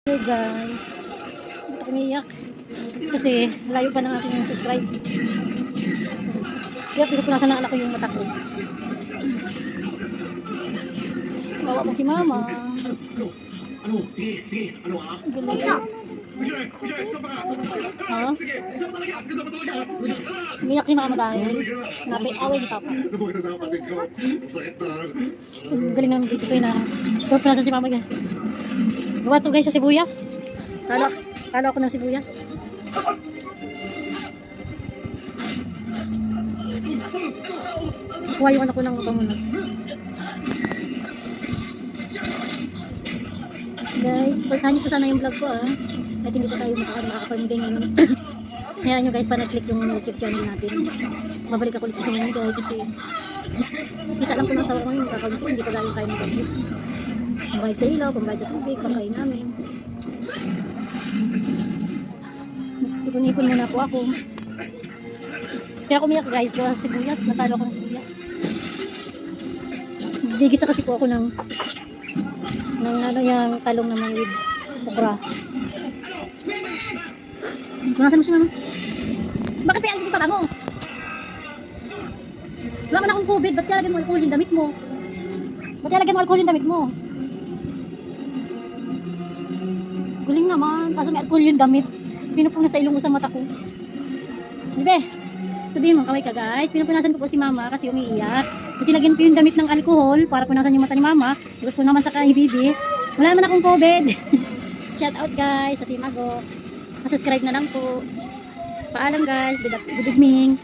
Hey guys, ba't ako umiiyak? Kasi layo pa ng aking subscribe. Kaya pinupunasan ng anak ko yung mata ko. Bawa pa si mama. Galing. Ha? Umiiyak si mama dahil napi-away ni papa. Galing namin dito kayo na pinupunasan si mama. What's up guys sa sibuyas? Kala ko ng sibuyas. Kuha yung anak ko ng pamunos. Guys, supportahan niyo po sana yung vlog ko Kahit hindi pa tayo makakapamigay ngayon. Hayaan nyo guys pa nag-click yung YouTube channel natin. Mabalik ako ulit sa kanila guys kasi kita lang po ng sawa ko ngayon. Kakawin ko hindi pa galing tayo ng budget. Pambayad sa ilaw, pambayad sa tubig, pangkain namin. Ipon-ipon muna po ako. Kaya kumiyak guys, gawa sa sibuyas. Natalo ako ng sibuyas. Bigisa kasi po ako ng yung talong na may with okra. Nasaan mo siya naman? Bakit pa yung tara mo? Wala man akong COVID, ba't kaya lagyan mo alcohol yung damit mo? Ba't kaya lagyan mo alcohol yung damit mo? Guling naman, kaso may alcohol yung damit. Pinupunas sa ilong ko sa mata ko. Dibe? Sabihin mo, kaway ka guys. Pinupunasan ko po si mama kasi umiiyak. Kasi lagyan ko yung damit ng alcohol para punasan yung mata ni mama. Sagot ko naman sa kaibibi. Wala naman akong COVID. Shout out guys sa Team Ago. Subscribe na lang po. Paalam guys. Good evening.